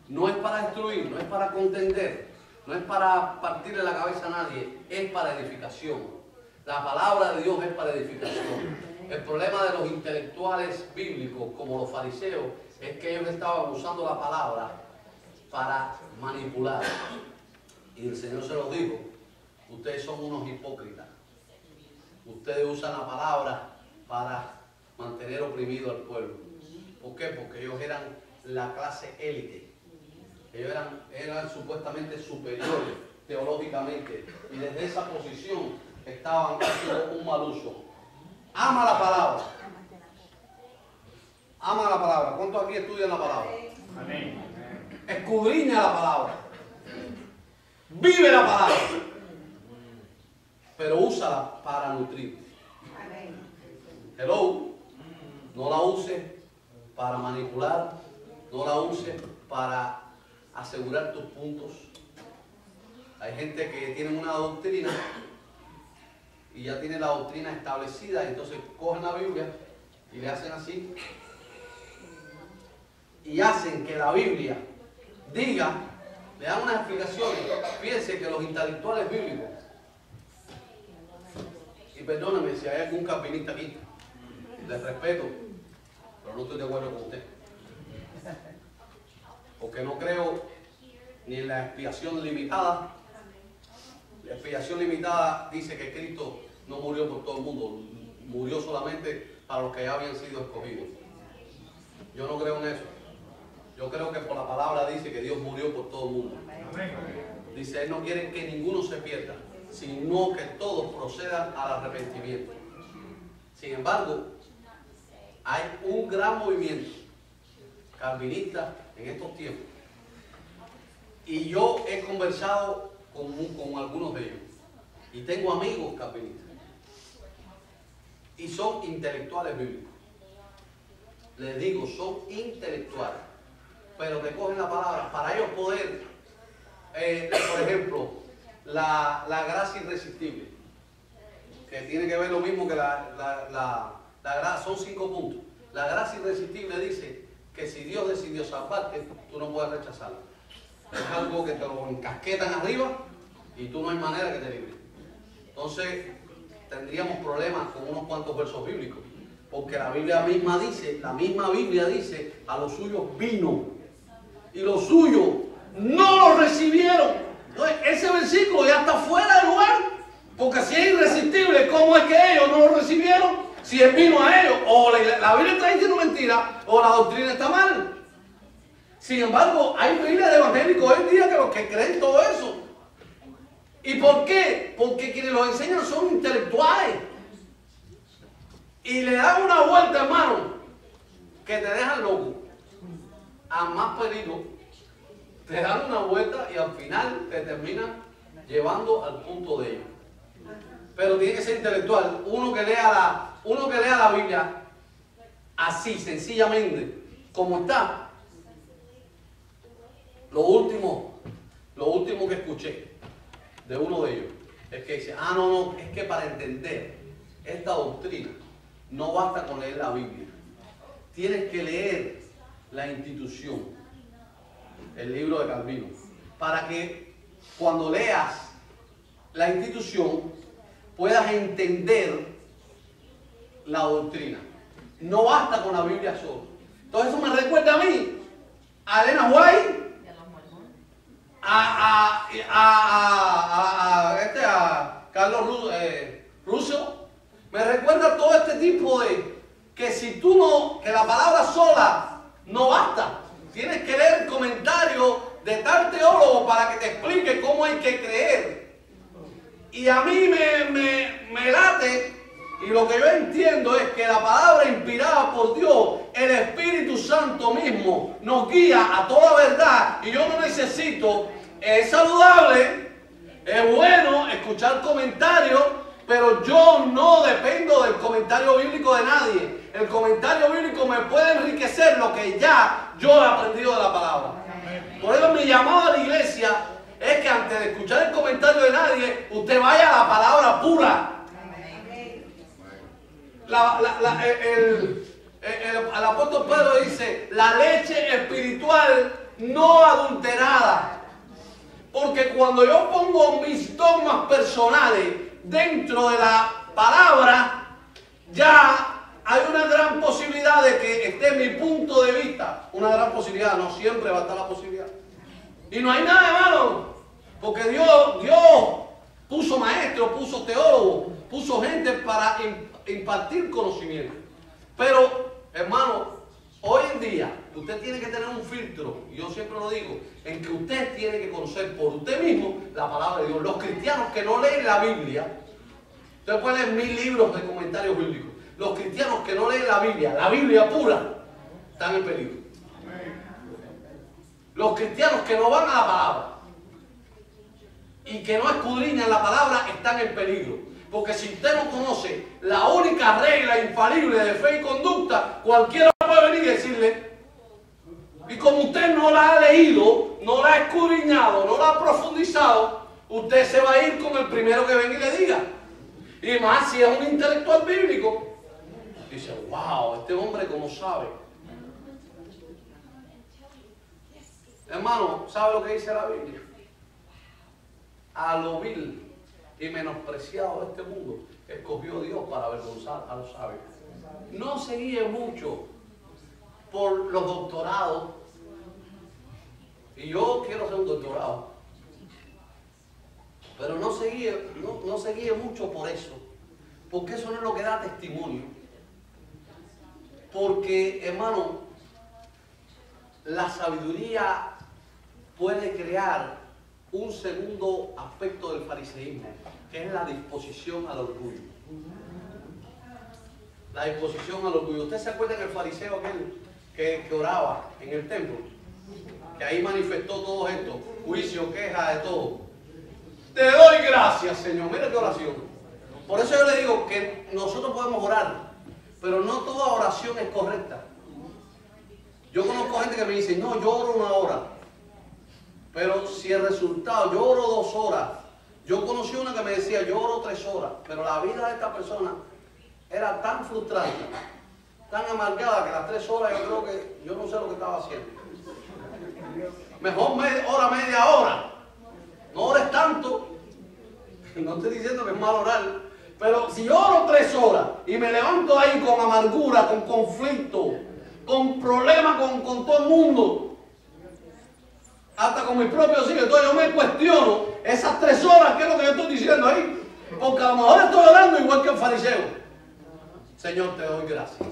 No es para destruir, no es para contender, no es para partirle la cabeza a nadie, es para edificación. La palabra de Dios es para edificación. El problema de los intelectuales bíblicos, como los fariseos, es que ellos estaban usando la palabra para manipular. Y el Señor se los dijo: ustedes son unos hipócritas. Ustedes usan la palabra para mantener oprimido al pueblo. ¿Por qué? Porque ellos eran la clase élite. Ellos eran supuestamente superiores teológicamente. Y desde esa posición estaban haciendo un mal uso. Ama la palabra. Ama la palabra. ¿Cuántos aquí estudian la palabra? Amén. Escudriña la palabra. Vive la palabra. Pero úsala para nutrirte. Hello. No la uses para manipular. No la uses para asegurar tus puntos. Hay gente que tiene una doctrina y ya tiene la doctrina establecida, y entonces cogen la Biblia y le hacen así y hacen que la Biblia diga, le dan unas explicaciones. Fíjense que los intelectuales bíblicos, y perdónenme si hay algún calvinista aquí, les respeto, pero no estoy de acuerdo con usted, porque no creo ni en la expiación limitada. La expiación limitada dice que Cristo no murió por todo el mundo, murió solamente para los que ya habían sido escogidos. Yo no creo en eso. Yo creo que por la palabra dice que Dios murió por todo el mundo. Dice, Él no quiere que ninguno se pierda, sino que todos procedan al arrepentimiento. Sin embargo, hay un gran movimiento calvinista en estos tiempos. Y yo he conversado con algunos de ellos. Y tengo amigos calvinistas. Y son intelectuales bíblicos. Les digo, son intelectuales. Pero te cogen la palabra para ellos poder, por ejemplo, la gracia irresistible, que tiene que ver lo mismo que la gracia, son 5 puntos. La gracia irresistible dice que si Dios decidió salvarte, tú no puedes rechazarlo. Es algo que te lo encasquetan arriba y tú no hay manera que te libres. Entonces tendríamos problemas con unos cuantos versos bíblicos, porque la Biblia misma dice, la misma Biblia dice, a los suyos vino y los suyos no lo recibieron. Entonces ese versículo ya está fuera de lugar, porque si es irresistible, ¿cómo es que ellos no lo recibieron? Si Él vino a ellos, o la Biblia está diciendo mentira, o la doctrina está mal. Sin embargo, hay Biblia de evangélicos hoy en día que los que creen todo eso. ¿Y por qué? Porque quienes los enseñan son intelectuales. Y le dan una vuelta, hermano, que te dejan loco. A más peligro, te dan una vuelta y al final te terminan llevando al punto de ellos. Pero tiene que ser intelectual. Uno que lea la Biblia así, sencillamente, como está. Lo último que escuché de uno de ellos es que dice, no, es que para entender esta doctrina no basta con leer la Biblia. Tienes que leer la institución, el libro de Calvino, para que cuando leas la institución puedas entender la doctrina. No basta con la Biblia solo. Entonces eso me recuerda a mí, a Elena White, a Carlos Russo. Me recuerda todo este tipo de que si tú no, que la palabra sola no basta. Tienes que leer comentarios de tal teólogo para que te explique cómo hay que creer. Y a mí me late, y lo que yo entiendo es que la palabra inspirada por Dios, el Espíritu Santo mismo, nos guía a toda verdad. Y yo no necesito, es saludable, es bueno escuchar comentarios, pero yo no dependo del comentario bíblico de nadie. El comentario bíblico me puede enriquecer lo que ya yo he aprendido de la palabra. Por eso mi llamado a la iglesia es que antes de escuchar el comentario de nadie, usted vaya a la palabra pura. el apóstol Pedro dice, la leche espiritual no adulterada. Porque cuando yo pongo mis dogmas personales dentro de la palabra, ya hay una gran posibilidad de que esté mi punto de vista. Una gran posibilidad, no siempre va a estar la posibilidad. Y no hay nada de malo, porque Dios puso maestros, puso teólogos, puso gente para impartir conocimiento. Pero, hermano, hoy en día usted tiene que tener un filtro, y yo siempre lo digo, en que usted tiene que conocer por usted mismo la palabra de Dios. Los cristianos que no leen la Biblia, usted puede leer 1000 libros de comentarios bíblicos. Los cristianos que no leen la Biblia pura, están en peligro. Los cristianos que no van a la palabra y que no escudriñan la palabra están en peligro. Porque si usted no conoce la única regla infalible de fe y conducta, cualquiera puede venir y decirle, y como usted no la ha leído, no la ha escudriñado, no la ha profundizado, usted se va a ir con el primero que venga y le diga. Y más si es un intelectual bíblico. Dice, wow, este hombre como sabe. Hermano, ¿sabe lo que dice la Biblia? A lo vil y menospreciado de este mundo escogió Dios para avergonzar a los sabios. No se guíe mucho por los doctorados. Y yo quiero hacer un doctorado. Pero no se guíe mucho por eso. Porque eso no es lo que da testimonio. Porque, hermano, la sabiduría puede crear un segundo aspecto del fariseísmo, que es la disposición al orgullo. La disposición al orgullo. ¿Usted se acuerda del fariseo aquel que oraba en el templo? Que ahí manifestó todo esto, juicio, queja, de todo. Te doy gracias, Señor. Mira qué oración. Por eso yo le digo que nosotros podemos orar, pero no toda oración es correcta. Yo conozco gente que me dice, no, yo oro 1 hora. Pero si el resultado, yo oro 2 horas. Yo conocí una que me decía, yo oro 3 horas. Pero la vida de esta persona era tan frustrante, tan amargada, que las 3 horas yo creo que, yo no sé lo que estaba haciendo. Mejor media hora. No ores tanto. No estoy diciendo que es mal orar. Pero si yo oro 3 horas y me levanto ahí con amargura, con conflicto, con problemas con todo el mundo, hasta con mis propios hijos, entonces yo me cuestiono esas 3 horas, ¿qué es lo que yo estoy diciendo ahí? Porque a lo mejor estoy orando igual que el fariseo. Señor, te doy gracias,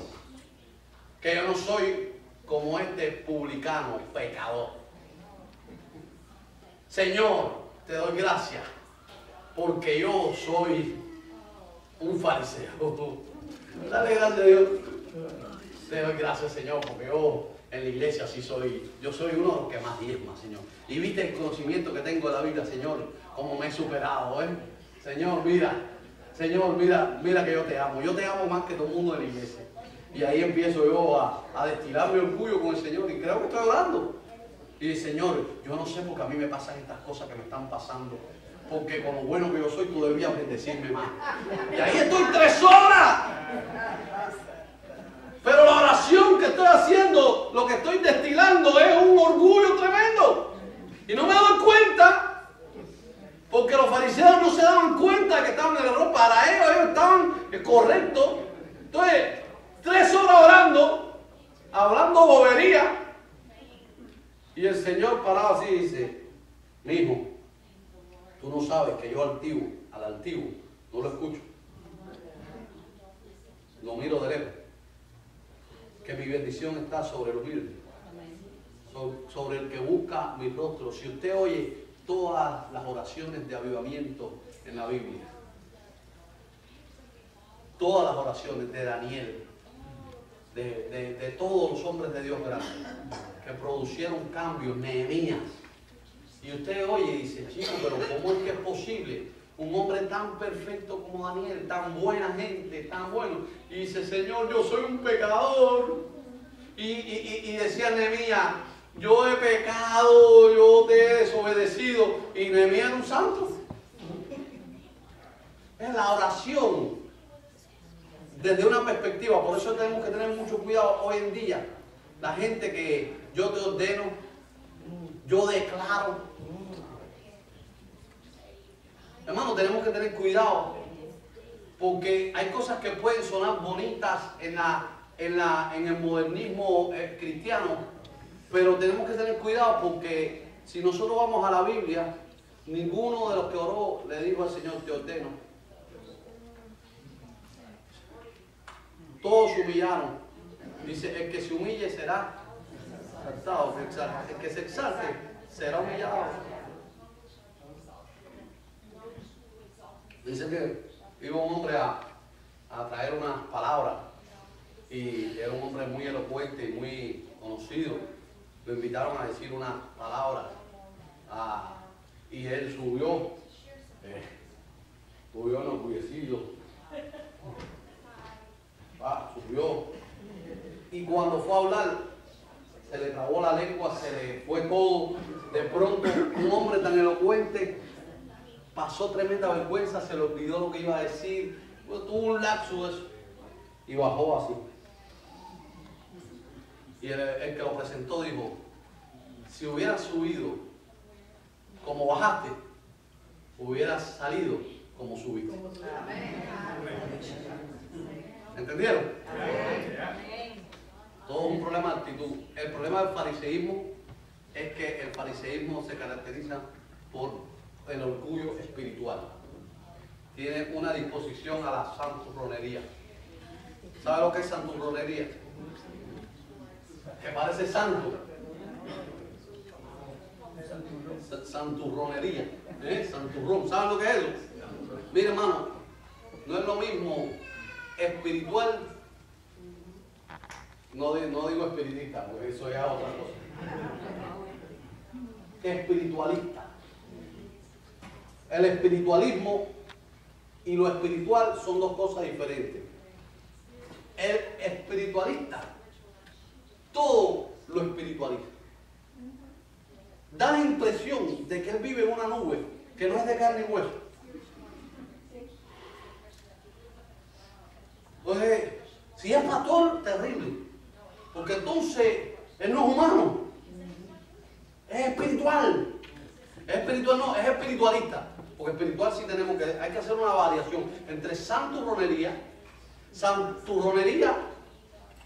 que yo no soy como este publicano, pecador. Señor, te doy gracias, porque yo soy un fariseo. Dale gracias a Dios. Te doy gracias, Señor, porque yo en la iglesia sí soy, yo soy uno de los que más diezma, Señor. Y viste el conocimiento que tengo de la Biblia, Señor, cómo me he superado, ¿eh? Señor, mira que yo te amo. Yo te amo más que todo el mundo de la iglesia. Y ahí empiezo yo a destilar mi orgullo con el Señor y creo que estoy orando. Y dice, Señor, yo no sé por qué a mí me pasan estas cosas que me están pasando. Porque como bueno que yo soy, tú debías bendecirme más. Y ahí estoy 3 horas. Pero la oración que estoy haciendo, lo que estoy destilando es un orgullo tremendo. Y no me doy cuenta, porque los fariseos no se daban cuenta de que estaban en el error. Para ellos estaban correctos. Entonces, 3 horas orando, hablando bobería. Y el Señor parado así dice, mi hijo, tú no sabes que yo al altivo, no lo escucho. Lo miro de lejos. Que mi bendición está sobre el humilde, sobre el que busca mi rostro. Si usted oye todas las oraciones de avivamiento en la Biblia, todas las oraciones de Daniel, de todos los hombres de Dios grandes, que producieron cambios, Nehemías, y usted oye y dice, chico, pero ¿cómo es que es posible? Un hombre tan perfecto como Daniel, tan buena gente, tan bueno. Y dice, Señor, yo soy un pecador. Y decía Nehemías, yo he pecado, yo te he desobedecido. Y Nehemías era un santo. Es la oración desde una perspectiva. Por eso tenemos que tener mucho cuidado hoy en día. La gente que yo te ordeno, yo declaro. Hermano, tenemos que tener cuidado porque hay cosas que pueden sonar bonitas en el modernismo cristiano, pero tenemos que tener cuidado porque si nosotros vamos a la Biblia, ninguno de los que oró le dijo al Señor, te ordeno. Todos se humillaron. Dice, el que se humille será exaltado, el que se exalte será humillado. Dice que iba un hombre a traer unas palabras y era un hombre muy elocuente y muy conocido. Lo invitaron a decir unas palabras y él subió enorgullecido. Subió y cuando fue a hablar se le trabó la lengua, se le fue todo. De pronto un hombre tan elocuente pasó tremenda vergüenza, se le olvidó lo que iba a decir, tuvo un lapsus de eso y bajó así. Y el que lo presentó dijo, si hubieras subido como bajaste, hubieras salido como subiste. ¿Entendieron? Todo es un problema de actitud. El problema del fariseísmo es que el fariseísmo se caracteriza por el orgullo espiritual. Tiene una disposición a la santurronería. ¿Sabe lo que es santurronería? Que parece santo. Santurronería. Santurrón. ¿Saben lo que es eso? Mire, hermano, no es lo mismo espiritual, no digo espiritista, porque eso ya es otra cosa. Espiritualista. El espiritualismo y lo espiritual son dos cosas diferentes. El espiritualista, todo lo espiritualiza. Da la impresión de que él vive en una nube que no es de carne y hueso. Entonces, si es pastor, terrible. Porque entonces él no es humano. Es espiritual. Es espiritual, no, es espiritualista. Porque espiritual sí hay que hacer una variación entre santurronería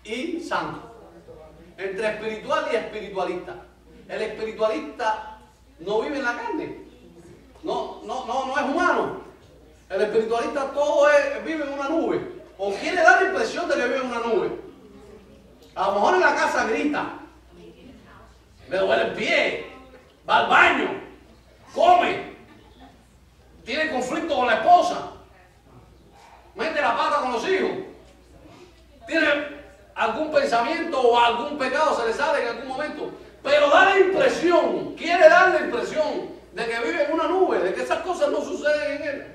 y santo. Entre espiritual y espiritualista. El espiritualista no vive en la carne. No es humano. El espiritualista vive en una nube. O quiere dar la impresión de que vive en una nube. A lo mejor en la casa grita, le duele el pie, va al baño, come, tiene conflicto con la esposa, mete la pata con los hijos, tiene algún pensamiento o algún pecado se le sale en algún momento, pero quiere dar la impresión de que vive en una nube, de que esas cosas no suceden en él.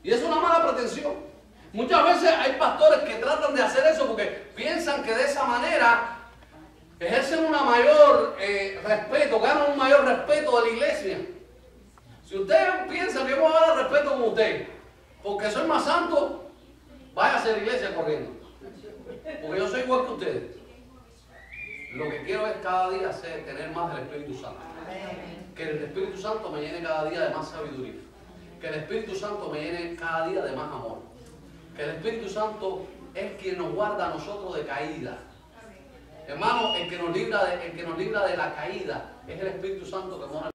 Y es una mala pretensión. Muchas veces hay pastores que tratan de hacer eso porque piensan que de esa manera ejercen un mayor respeto, ganan un mayor respeto de la iglesia. Si usted piensa que voy a dar respeto con usted porque soy más santo, váyase a la iglesia corriendo. Porque yo soy igual que ustedes. Lo que quiero es cada día tener más del Espíritu Santo. Que el Espíritu Santo me llene cada día de más sabiduría. Que el Espíritu Santo me llene cada día de más amor. Que el Espíritu Santo es quien nos guarda a nosotros de caída. Hermano, el que nos libra de la caída es el Espíritu Santo que mora